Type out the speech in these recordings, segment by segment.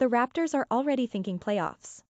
The Raptors are already thinking playoffs.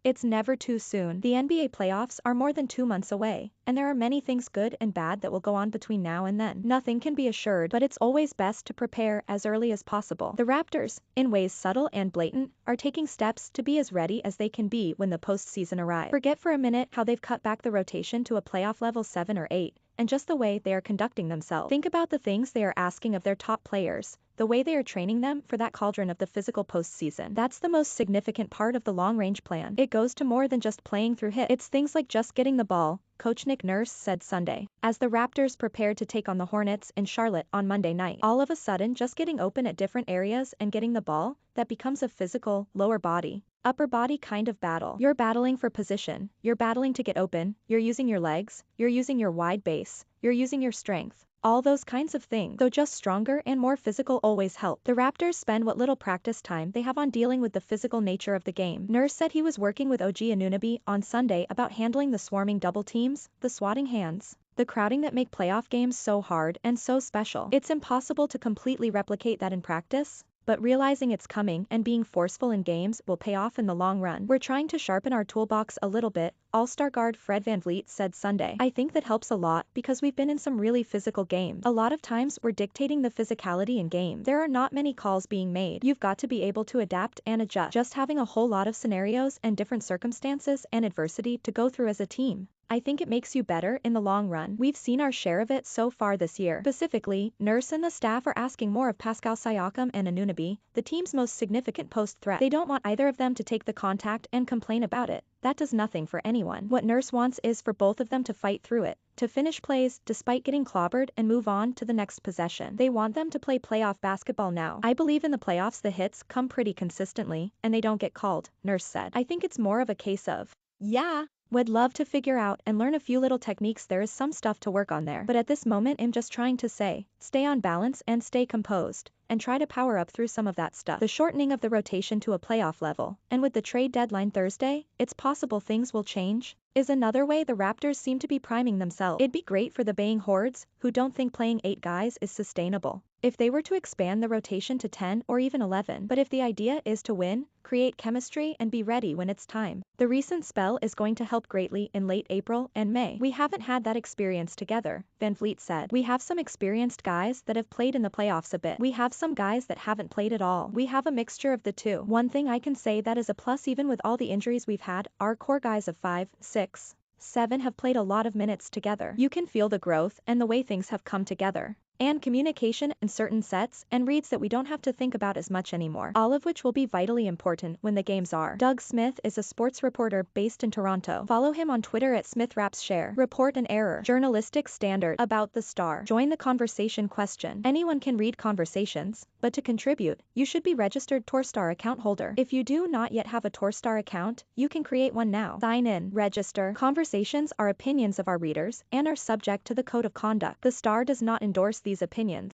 It's never too soon. The NBA playoffs are more than 2 months away, and there are many things good and bad that will go on between now and then. Nothing can be assured, but it's always best to prepare as early as possible. The Raptors, in ways subtle and blatant, are taking steps to be as ready as they can be when the postseason arrives. Forget for a minute how they've cut back the rotation to a playoff level 7 or 8, and just the way they are conducting themselves. Think about the things they are asking of their top players, the way they are training them for that cauldron of the physical postseason. That's the most significant part of the long-range plan. It goes to more than just playing through hits. It's things like just getting the ball, Coach Nick Nurse said Sunday, as the Raptors prepared to take on the Hornets in Charlotte on Monday night. All of a sudden, just getting open at different areas and getting the ball, that becomes a physical, lower body, upper body kind of battle. You're battling for position, you're battling to get open, you're using your legs, you're using your wide base, you're using your strength. All those kinds of things, though just stronger and more physical, always help. The Raptors spend what little practice time they have on dealing with the physical nature of the game. Nurse said he was working with OG Anunoby on Sunday about handling the swarming double teams, the swatting hands, the crowding that make playoff games so hard and so special. It's impossible to completely replicate that in practice, but realizing it's coming and being forceful in games will pay off in the long run. We're trying to sharpen our toolbox a little bit, All-Star guard Fred VanVleet said Sunday. I think that helps a lot because we've been in some really physical games. A lot of times we're dictating the physicality in game. There are not many calls being made. You've got to be able to adapt and adjust. Just having a whole lot of scenarios and different circumstances and adversity to go through as a team, I think it makes you better in the long run. We've seen our share of it so far this year. Specifically, Nurse and the staff are asking more of Pascal Siakam and Anunoby, the team's most significant post threat. They don't want either of them to take the contact and complain about it. That does nothing for anyone. What Nurse wants is for both of them to fight through it, to finish plays despite getting clobbered and move on to the next possession. They want them to play playoff basketball now. I believe in the playoffs the hits come pretty consistently, and they don't get called, Nurse said. I think it's more of a case of, yeah, would love to figure out and learn a few little techniques. There is some stuff to work on there. But at this moment I'm just trying to say, stay on balance and stay composed, and try to power up through some of that stuff. The shortening of the rotation to a playoff level, and with the trade deadline Thursday, it's possible things will change, is another way the Raptors seem to be priming themselves. It'd be great for the baying hordes, who don't think playing 8 guys is sustainable, if they were to expand the rotation to 10 or even 11. But if the idea is to win, create chemistry and be ready when it's time, the recent spell is going to help greatly in late April and May. We haven't had that experience together, VanVleet said. We have some experienced guys that have played in the playoffs a bit. We have some guys that haven't played at all. We have a mixture of the two. One thing I can say that is a plus even with all the injuries we've had, our core guys of 5, 6, 7 have played a lot of minutes together. You can feel the growth and the way things have come together. And communication in certain sets and reads that we don't have to think about as much anymore. All of which will be vitally important when the games are. Doug Smith is a sports reporter based in Toronto. Follow him on Twitter at SmithRapsShare. Report an error. Journalistic standard. About the star. Join the conversation question. Anyone can read conversations, but to contribute, you should be registered Torstar account holder. If you do not yet have a Torstar account, you can create one now. Sign in. Register. Conversations are opinions of our readers and are subject to the code of conduct. The Star does not endorse these opinions.